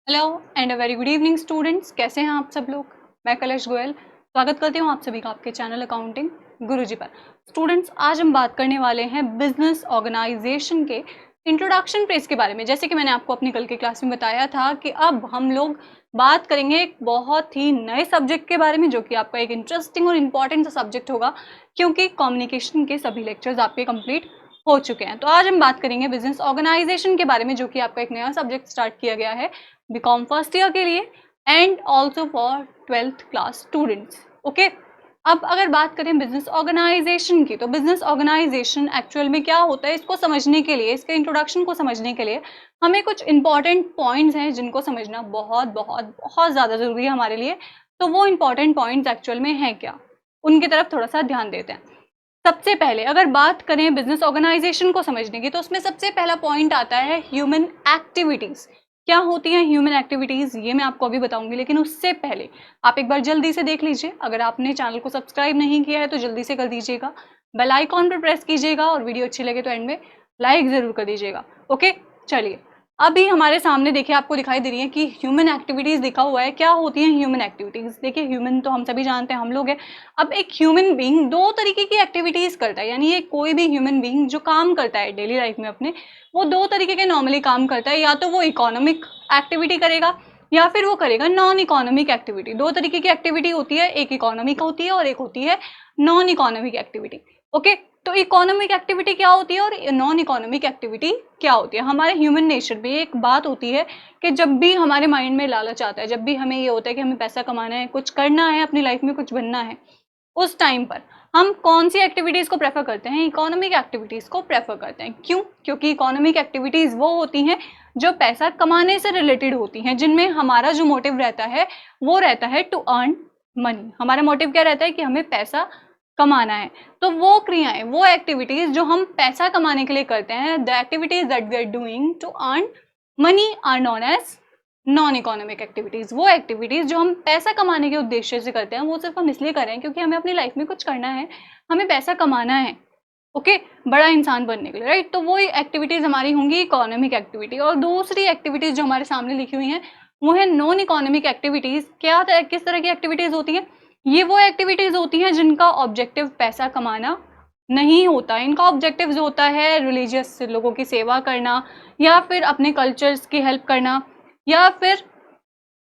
Hello and a very good evening students. कैसे हैं आप सब लोग। मैं कलश गोयल स्वागत करती हूँ आप सभी का आपके चैनल अकाउंटिंग गुरुजी पर। स्टूडेंट्स, आज हम बात करने वाले हैं बिजनेस ऑर्गेनाइजेशन के इंट्रोडक्शन पेज के बारे में। जैसे कि मैंने आपको अपनी कल की क्लास में बताया था कि अब हम लोग बात करेंगे एक बहुत ही नए सब्जेक्ट के बारे में, जो कि आपका एक इंटरेस्टिंग और इम्पॉर्टेंट सा सब्जेक्ट होगा, क्योंकि कम्युनिकेशन के सभी लेक्चर्स आपके कंप्लीट हो चुके हैं। तो आज हम बात करेंगे बिजनेस ऑर्गेनाइजेशन के बारे में, जो कि आपका एक नया सब्जेक्ट स्टार्ट किया गया है बीकॉम फर्स्ट ईयर के लिए and also for 12th class students. Okay, अब अगर बात करें बिजनेस ऑर्गेनाइजेशन की, तो बिजनेस ऑर्गेनाइजेशन एक्चुअल में क्या होता है, इसको समझने के लिए, इसके इंट्रोडक्शन को समझने के लिए हमें कुछ इंपॉर्टेंट पॉइंट्स हैं जिनको समझना बहुत बहुत बहुत ज़्यादा ज़रूरी है हमारे लिए। तो वो इंपॉर्टेंट पॉइंट्स एक्चुअल में हैं क्या, उनकी तरफ थोड़ा सा ध्यान देते हैं। सबसे पहले अगर बात करें बिजनेस ऑर्गेनाइजेशन को समझने की, तो उसमें सबसे पहला पॉइंट आता है ह्यूमन एक्टिविटीज। क्या होती है ह्यूमन एक्टिविटीज, ये मैं आपको अभी बताऊंगी, लेकिन उससे पहले आप एक बार जल्दी से देख लीजिए। अगर आपने चैनल को सब्सक्राइब नहीं किया है तो जल्दी से कर दीजिएगा, बेल आइकॉन पर प्रेस कीजिएगा और वीडियो अच्छी लगे तो एंड में लाइक जरूर कर दीजिएगा। ओके, चलिए अभी हमारे सामने देखिए आपको दिखाई दे रही है कि ह्यूमन एक्टिविटीज लिखा हुआ है। क्या होती है ह्यूमन एक्टिविटीज? देखिए ह्यूमन तो हम सभी जानते हैं, हम लोग हैं। अब एक ह्यूमन बीइंग दो तरीके की एक्टिविटीज करता है, यानी ये कोई भी ह्यूमन बीइंग जो काम करता है डेली लाइफ में अपने, वो दो तरीके के नॉर्मली काम करता है। या तो वो इकोनॉमिक एक्टिविटी करेगा या फिर वो करेगा नॉन इकोनॉमिक एक्टिविटी। दो तरीके की एक्टिविटी होती है, एक इकोनॉमिक होती है और एक होती है नॉन इकोनॉमिक एक्टिविटी। ओके, तो इकोनॉमिक एक्टिविटी क्या होती है और नॉन इकोनॉमिक एक्टिविटी क्या होती है? हमारे ह्यूमन नेचर में एक बात होती है कि जब भी हमारे माइंड में लालच आता है, जब भी हमें ये होता है कि हमें पैसा कमाना है, कुछ करना है, अपनी लाइफ में कुछ बनना है, उस टाइम पर हम कौन सी एक्टिविटीज को प्रेफर करते हैं? इकोनॉमिक एक्टिविटीज को प्रेफर करते हैं। क्यों? क्योंकि इकोनॉमिक एक्टिविटीज वो होती हैं जो पैसा कमाने से रिलेटेड होती हैं, जिनमें हमारा जो मोटिव रहता है वो रहता है टू अर्न मनी। हमारा मोटिव क्या रहता है कि हमें पैसा कमाना है। तो वो क्रियाएं, वो एक्टिविटीज जो हम पैसा कमाने के लिए करते हैं, the activities that we are doing to earn money are known as non economic activities. वो एक्टिविटीज जो हम पैसा कमाने के उद्देश्य से करते हैं, वो सिर्फ हम इसलिए कर रहे हैं क्योंकि हमें अपनी लाइफ में कुछ करना है, हमें पैसा कमाना है। ओके, बड़ा इंसान बनने के लिए, राइट? तो वो एक्टिविटीज हमारी होंगी इकोनॉमिक एक्टिविटी। और दूसरी एक्टिविटीज जो हमारे सामने लिखी हुई है वो है नॉन इकोनॉमिक एक्टिविटीज। क्या किस तरह की एक्टिविटीज होती है? ये वो एक्टिविटीज होती हैं जिनका ऑब्जेक्टिव पैसा कमाना नहीं होता। इनका ऑब्जेक्टिव जो होता है रिलीजियस लोगों की सेवा करना, या फिर अपने कल्चर्स की हेल्प करना, या फिर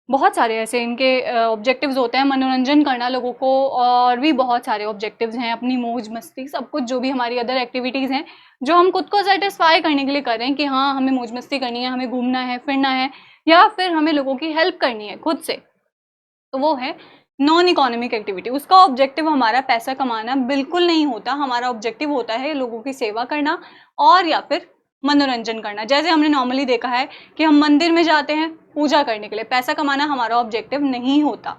बहुत सारे ऐसे इनके ऑब्जेक्टिव्स होते हैं, मनोरंजन करना लोगों को। और भी बहुत सारे ऑब्जेक्टिव्स हैं, अपनी मौज मस्ती, सब कुछ जो भी हमारी अदर एक्टिविटीज़ हैं जो हम खुद को सेटिस्फाई करने के लिए कर रहे हैं कि हाँ हमें मौज मस्ती करनी है, हमें घूमना है, फिरना है, या फिर हमें लोगों की हेल्प करनी है खुद से, तो वो है नॉन इकोनॉमिक एक्टिविटी। उसका ऑब्जेक्टिव हमारा पैसा कमाना बिल्कुल नहीं होता। हमारा ऑब्जेक्टिव होता है लोगों की सेवा करना और या फिर मनोरंजन करना। जैसे हमने नॉर्मली देखा है कि हम मंदिर में जाते हैं पूजा करने के लिए, पैसा कमाना हमारा ऑब्जेक्टिव नहीं होता।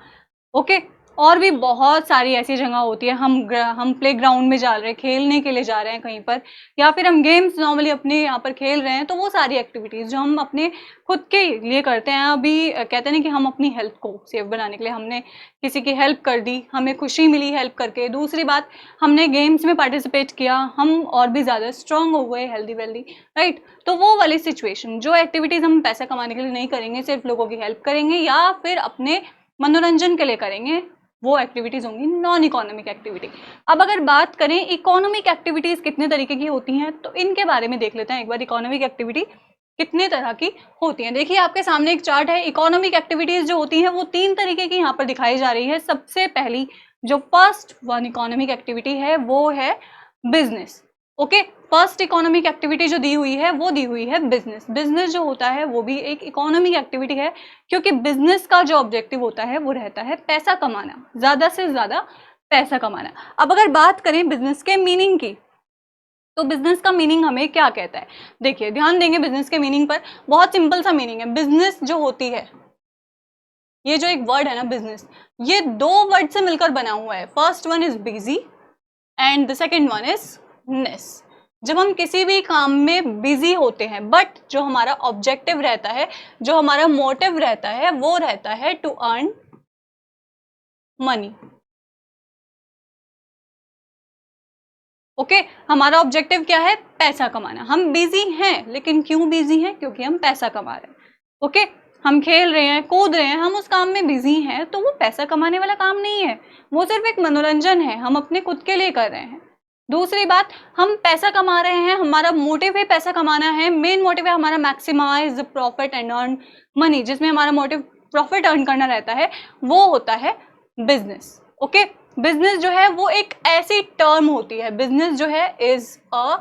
ओके, और भी बहुत सारी ऐसी जगह होती है, हम प्ले ग्राउंड में जा रहे हैं, खेलने के लिए जा रहे हैं कहीं पर, या फिर हम गेम्स नॉर्मली अपने यहाँ पर खेल रहे हैं, तो वो सारी एक्टिविटीज़ जो हम अपने खुद के लिए करते हैं। अभी कहते हैं कि हम अपनी हेल्थ को सेफ बनाने के लिए हमने किसी की हेल्प कर दी, हमें खुशी मिली हेल्प करके। दूसरी बात, हमने गेम्स में पार्टिसिपेट किया, हम और भी ज़्यादा स्ट्रांग हो गए, हेल्दी वेल्दी, राइट? तो वो वाली सिचुएशन, जो एक्टिविटीज़ हम पैसा कमाने के लिए नहीं करेंगे, सिर्फ लोगों की हेल्प करेंगे या फिर अपने मनोरंजन के लिए करेंगे, वो एक्टिविटीज होंगी नॉन इकोनॉमिक एक्टिविटी। अब अगर बात करें इकोनॉमिक एक्टिविटीज कितने तरीके की होती हैं, तो इनके बारे में देख लेते हैं एक बार। इकोनॉमिक एक्टिविटी कितने तरह की होती हैं? देखिए आपके सामने एक चार्ट है। इकोनॉमिक एक्टिविटीज जो होती हैं वो तीन तरीके की यहाँ पर दिखाई जा रही है। सबसे पहली जो फर्स्ट वन इकोनॉमिक एक्टिविटी है वो है business. Okay, first economic activity जो दी हुई है वो दी हुई है बिजनेस। बिजनेस जो होता है वो भी एक इकोनॉमिक एक्टिविटी है, क्योंकि बिजनेस का जो ऑब्जेक्टिव होता है वो रहता है पैसा कमाना, ज्यादा से ज्यादा पैसा कमाना। अब अगर बात करें बिजनेस के मीनिंग की, तो बिजनेस का मीनिंग हमें क्या कहता है? देखिए ध्यान देंगे बिजनेस के मीनिंग पर। बहुत सिंपल सा मीनिंग है। बिजनेस जो होती है, ये जो एक वर्ड है ना बिजनेस, ये दो वर्ड से मिलकर बना हुआ है। First one is busy and the second one is ness. जब हम किसी भी काम में बिजी होते हैं, बट जो हमारा ऑब्जेक्टिव रहता है, जो हमारा मोटिव रहता है, वो रहता है टू अर्न मनी। ओके, हमारा ऑब्जेक्टिव क्या है? पैसा कमाना। हम बिजी हैं, लेकिन क्यों बिजी हैं? क्योंकि हम पैसा कमा रहे हैं। ओके, हम खेल रहे हैं, कूद रहे हैं, हम उस काम में बिजी हैं, तो वो पैसा कमाने वाला काम नहीं है, वो सिर्फ एक मनोरंजन है, हम अपने खुद के लिए कर रहे हैं। दूसरी बात, हम पैसा कमा रहे हैं, हमारा मोटिव है पैसा कमाना है, मेन मोटिव है हमारा maximise profit and earn money, जिसमें हमारा मोटिव प्रॉफिट अर्न करना रहता है, वो होता है बिजनेस। ओके, बिजनेस जो है वो एक ऐसी टर्म होती है, बिजनेस जो है इज अ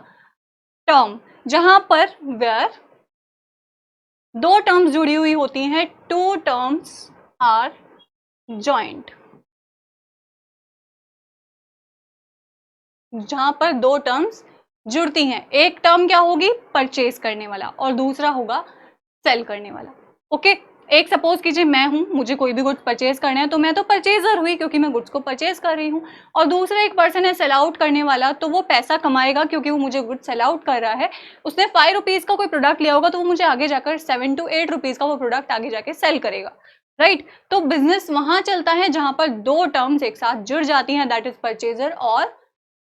टर्म जहां पर वेयर दो टर्म्स जुड़ी हुई होती हैं, टू टर्म्स आर जॉइंट, जहां पर दो टर्म्स जुड़ती हैं। एक टर्म क्या होगी, परचेज करने वाला, और दूसरा होगा सेल करने वाला। ओके, एक सपोज कीजिए मैं हूं, मुझे कोई भी गुड्स परचेज करना है, तो मैं तो परचेजर हुई क्योंकि मैं गुड्स को परचेज कर रही हूं, और दूसरा एक पर्सन है सेल आउट करने वाला, तो वो पैसा कमाएगा क्योंकि वो मुझे गुड्स सेल आउट कर रहा है। उसने 5 रुपीज का कोई प्रोडक्ट लिया होगा, तो वो मुझे आगे जाकर 7 to 8 रुपीज का वो प्रोडक्ट आगे जाके सेल करेगा, राइट। तो बिजनेस वहां चलता है जहां पर दो टर्म्स एक साथ जुड़ जाती हैं, दैट इज परचेजर और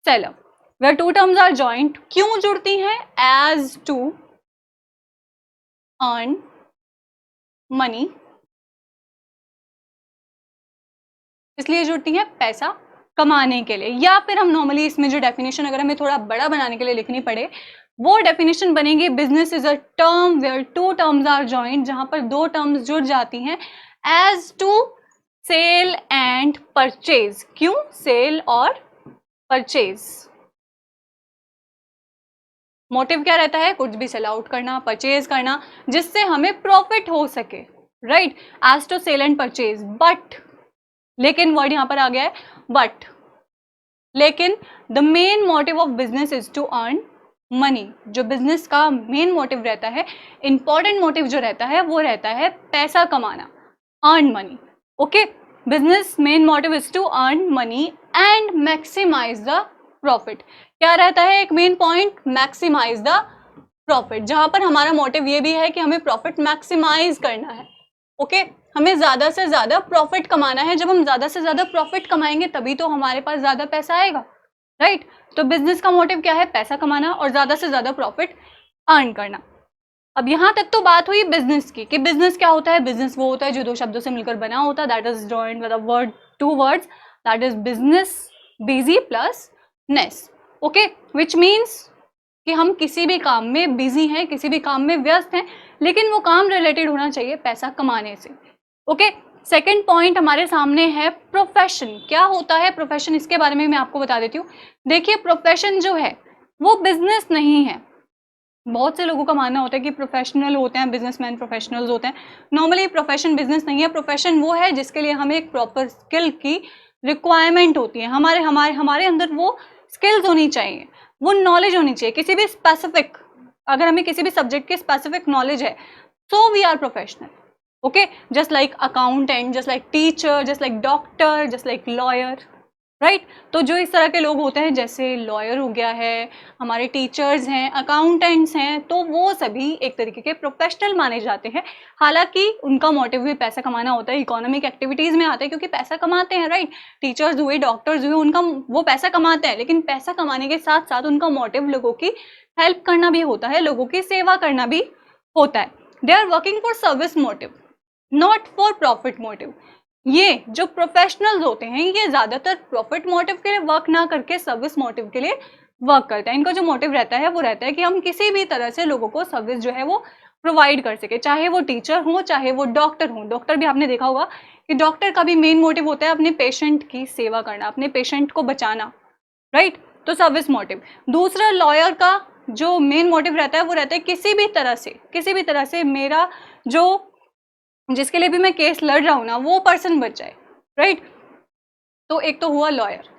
seller. Where two terms are joint, क्यों जुड़ती हैं, एज टू अर्न मनी, इसलिए जुड़ती है पैसा कमाने के लिए। या फिर हम नॉर्मली इसमें जो डेफिनेशन अगर हमें थोड़ा बड़ा बनाने के लिए लिखनी पड़े, वो डेफिनेशन बनेगी, business is a term where two terms are joint, जहां पर दो टर्म्स जुड़ जाती हैं, as to sell and purchase. क्यों सेल और परचेज, मोटिव क्या रहता है, कुछ भी सेल आउट करना, परचेज करना, जिससे हमें प्रॉफिट हो सके, right, as to sell and purchase. But, लेकिन वर्ड यहां पर आ गया है बट, लेकिन the main motive of business is to earn money. जो बिजनेस का मेन मोटिव रहता है, इंपॉर्टेंट मोटिव जो रहता है, वो रहता है पैसा कमाना, earn money. Okay, business main motive is to earn money and maximise the profit. क्या रहता है एक main point, maximise the profit, जहां पर हमारा मोटिव ये भी है कि हमें प्रॉफिट मैक्सिमाइज करना है। ओके, हमें ज्यादा से ज्यादा प्रॉफिट कमाना है। जब हम ज्यादा से ज्यादा प्रॉफिट कमाएंगे तभी तो हमारे पास ज्यादा पैसा आएगा, राइट। तो बिजनेस का मोटिव क्या है, पैसा कमाना और ज्यादा से ज्यादा प्रॉफिट अर्न करना। अब यहां तक तो बात हुई बिजनेस की, कि बिजनेस क्या होता है, बिजनेस वो होता है जो दो शब्दों से मिलकर बना होता है, that is joint with a word, two words, that is business, busy plus ness. Okay, which means कि हम किसी भी काम में बिजी हैं, किसी भी काम में व्यस्त हैं, लेकिन वो काम रिलेटेड होना चाहिए पैसा कमाने से। ओके, सेकंड पॉइंट हमारे सामने है प्रोफेशन। क्या होता है प्रोफेशन, इसके बारे में मैं आपको बता देती हूँ। देखिए, प्रोफेशन जो है वो बिजनेस नहीं है। बहुत से लोगों का मानना होता है कि प्रोफेशनल होते हैं, बिजनेसमैन प्रोफेशनल्स होते हैं। नॉर्मली प्रोफेशन बिजनेस नहीं है। प्रोफेशन वो है जिसके लिए हमें एक प्रॉपर स्किल की रिक्वायरमेंट होती है। हमारे अंदर वो स्किल्स होनी चाहिए, वो नॉलेज होनी चाहिए किसी भी स्पेसिफिक, अगर हमें किसी भी सब्जेक्ट की स्पेसिफिक नॉलेज है, so we are professional. Okay, just like accountant, just like teacher, just like doctor, just like lawyer, right. तो जो इस तरह के लोग होते हैं, जैसे लॉयर हो गया है, हमारे टीचर्स हैं, अकाउंटेंट्स हैं, तो वो सभी एक तरीके के प्रोफेशनल माने जाते हैं। हालांकि उनका मोटिव भी पैसा कमाना होता है, इकोनॉमिक एक्टिविटीज में आते हैं क्योंकि पैसा कमाते हैं, राइट। टीचर्स हुए, डॉक्टर्स हुए, उनका वो पैसा कमाते हैं, लेकिन पैसा कमाने के साथ साथ उनका मोटिव लोगों की हेल्प करना भी होता है, लोगों की सेवा करना भी होता है। They are working for service motive, not for profit motive. ये जो प्रोफेशनल्स होते हैं, ये ज्यादातर प्रॉफिट मोटिव के लिए वर्क ना करके सर्विस मोटिव के लिए वर्क करते हैं। इनका जो मोटिव रहता है वो रहता है कि हम किसी भी तरह से लोगों को सर्विस जो है वो प्रोवाइड कर सके, चाहे वो टीचर हो, चाहे वो डॉक्टर हो। डॉक्टर भी आपने देखा होगा कि डॉक्टर का भी मेन मोटिव होता है अपने पेशेंट की सेवा करना, अपने पेशेंट को बचाना, राइट। तो सर्विस मोटिव। दूसरा, लॉयर का जो मेन मोटिव रहता है वो रहता है किसी भी तरह से मेरा जो, जिसके लिए भी मैं केस लड़ रहा हूं ना, वो पर्सन बच जाए, राइट। तो एक तो हुआ लॉयर,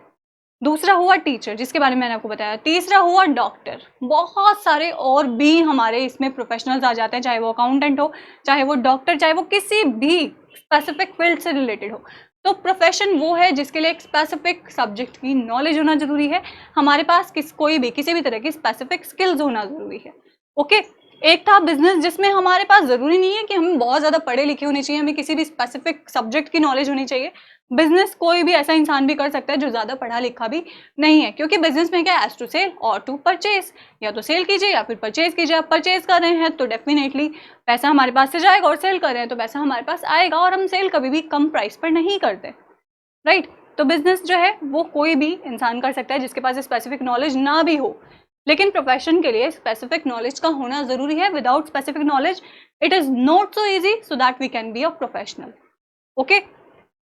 दूसरा हुआ टीचर जिसके बारे में मैंने आपको बताया, तीसरा हुआ डॉक्टर। बहुत सारे और भी हमारे इसमें प्रोफेशनल्स आ जाते हैं, चाहे वो अकाउंटेंट हो, चाहे वो डॉक्टर, चाहे वो किसी भी स्पेसिफिक फील्ड से रिलेटेड हो। तो प्रोफेशन वो है जिसके लिए एक स्पेसिफिक सब्जेक्ट की नॉलेज होना जरूरी है, हमारे पास किसी भी तरह की स्पेसिफिक स्किल्स होना जरूरी है। ओके, एक था बिजनेस जिसमें हमारे पास जरूरी नहीं है कि हम बहुत ज्यादा पढ़े लिखे होने चाहिए, हमें किसी भी स्पेसिफिक सब्जेक्ट की नॉलेज होनी चाहिए। बिजनेस कोई भी ऐसा इंसान भी कर सकता है जो ज्यादा पढ़ा लिखा भी नहीं है, क्योंकि बिजनेस में क्या है, एज टू सेल और टू परचेज, या तो सेल कीजिए या फिर परचेज कीजिए। आप परचेज कर रहे हैं तो डेफिनेटली पैसा हमारे पास से जाएगा, और सेल कर रहे हैं तो पैसा हमारे पास आएगा, और हम सेल कभी भी कम प्राइस पर नहीं करते, राइट। तो बिजनेस जो है वो कोई भी इंसान कर सकता है जिसके पास स्पेसिफिक नॉलेज ना भी हो, लेकिन प्रोफेशन के लिए स्पेसिफिक नॉलेज का होना जरूरी है। Without specific knowledge it is not so easy so that we can be a professional. Okay,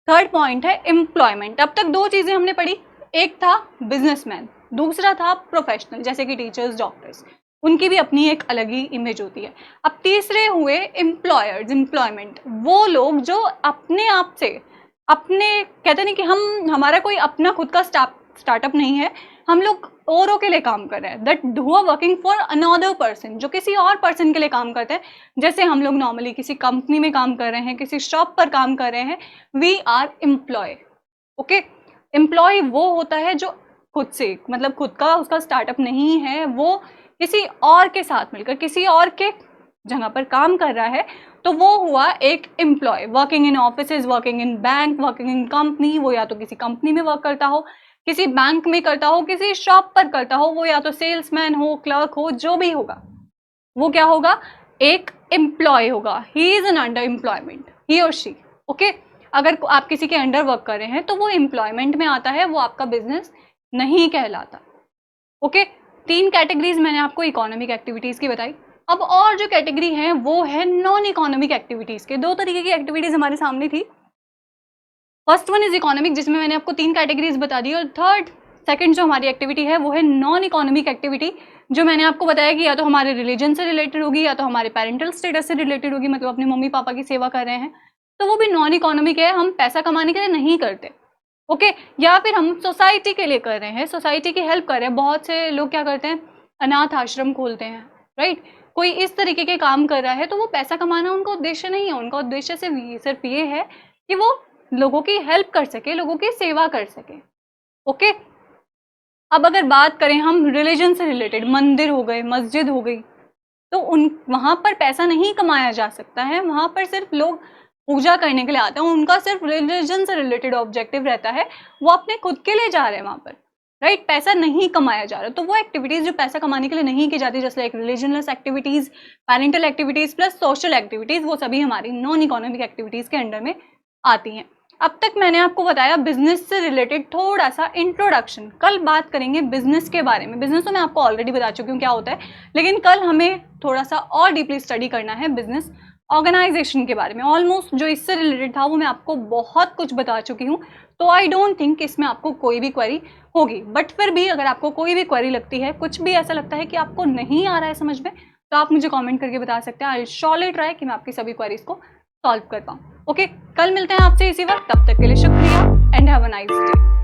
third point है एम्प्लॉयमेंट। अब तक दो चीजें हमने पढ़ी, एक था बिजनेसमैन, दूसरा था प्रोफेशनल, जैसे कि टीचर्स, डॉक्टर्स, उनकी भी अपनी एक अलग ही इमेज होती है। अब तीसरे हुए एम्प्लॉयर्स, एम्प्लॉयमेंट, वो लोग जो अपने आप से, अपने कहते नहीं कि हमारा कोई अपना खुद का स्टार्टअप नहीं है, हम लोग औरों के लिए काम कर रहे हैं, that who are working for another person, जो किसी और पर्सन के लिए काम करते हैं। जैसे हम लोग नॉर्मली किसी कंपनी में काम कर रहे हैं, किसी शॉप पर काम कर रहे हैं, we are employ. Okay, employ वो होता है जो खुद से, मतलब खुद का उसका स्टार्टअप नहीं है, वो किसी और के साथ मिलकर किसी और के जगह पर काम कर रहा है, तो वो हुआ एक employ. Working in offices, working in bank, working in company, वो या तो किसी कंपनी में वर्क करता हो, किसी बैंक में करता हो, किसी शॉप पर करता हो, वो या तो सेल्समैन हो, क्लर्क हो, जो भी होगा वो क्या होगा, एक एम्प्लॉय होगा। He is an under employment, he और शी। ओके, अगर आप किसी के अंडर वर्क कर रहे हैं तो वो एम्प्लॉयमेंट में आता है, वो आपका बिजनेस नहीं कहलाता। ओके, तीन कैटेगरीज मैंने आपको इकोनॉमिक एक्टिविटीज की बताई। अब और जो कैटेगरी है वो है नॉन इकोनॉमिक एक्टिविटीज के। दो तरीके की एक्टिविटीज हमारे सामने थी। फर्स्ट वन इज इकोनॉमिक, जिसमें मैंने आपको तीन कैटेगरीज बता दी, और सेकंड जो हमारी एक्टिविटी है वो है नॉन इकोनॉमिक एक्टिविटी, जो मैंने आपको बताया कि या तो हमारे रिलीजन से रिलेटेड होगी या तो हमारे पेरेंटल स्टेटस से रिलेटेड होगी, मतलब अपने मम्मी पापा की सेवा कर रहे हैं, तो वो भी नॉन इकोनॉमिक है, हम पैसा कमाने के लिए नहीं करते। ओके, या फिर हम सोसाइटी के लिए कर रहे हैं, सोसाइटी की हेल्प कर रहे हैं। बहुत से लोग क्या करते हैं, अनाथ आश्रम खोलते हैं, राइट। कोई इस तरीके के काम कर रहा है, तो वो पैसा कमाना उनका उद्देश्य नहीं है, उनका उद्देश्य सिर्फ ये है कि वो लोगों की हेल्प कर सके, लोगों की सेवा कर सके। ओके, अब अगर बात करें हम रिलीजन से रिलेटेड, मंदिर हो गए, मस्जिद हो गई, तो वहां पर पैसा नहीं कमाया जा सकता है, वहां पर सिर्फ लोग पूजा करने के लिए आते हैं, उनका सिर्फ रिलीजन से रिलेटेड ऑब्जेक्टिव रहता है, वो अपने खुद के लिए जा रहे हैं वहां पर, राइट। पैसा नहीं कमाया जा रहा, तो वो एक्टिविटीज जो पैसा कमाने के लिए नहीं की जाती, जैसे like religionless activities, parental activities plus social activities, वो सभी हमारी नॉन इकोनॉमिक एक्टिविटीज के अंडर में आती हैं। अब तक मैंने आपको बताया बिजनेस से रिलेटेड थोड़ा सा इंट्रोडक्शन। कल बात करेंगे बिजनेस के बारे में। बिजनेस तो मैं आपको ऑलरेडी बता चुकी हूँ क्या होता है, लेकिन कल हमें थोड़ा सा और डीपली स्टडी करना है बिजनेस ऑर्गेनाइजेशन के बारे में। ऑलमोस्ट जो इससे रिलेटेड था वो मैं आपको बहुत कुछ बता चुकी हूँ, तो आई डोंट थिंक इसमें आपको कोई भी क्वेरी होगी। बट फिर भी अगर आपको कोई भी क्वेरी लगती है, कुछ भी ऐसा लगता है कि आपको नहीं आ रहा है समझ में, तो आप मुझे कॉमेंट करके बता सकते हैं। आई श्योरली ट्राई कि मैं आपकी सभी क्वेरीज को सॉल्व कर पाऊँ। ओके, कल मिलते हैं आपसे इसी वक्त, तब तक के लिए शुक्रिया and have a nice day.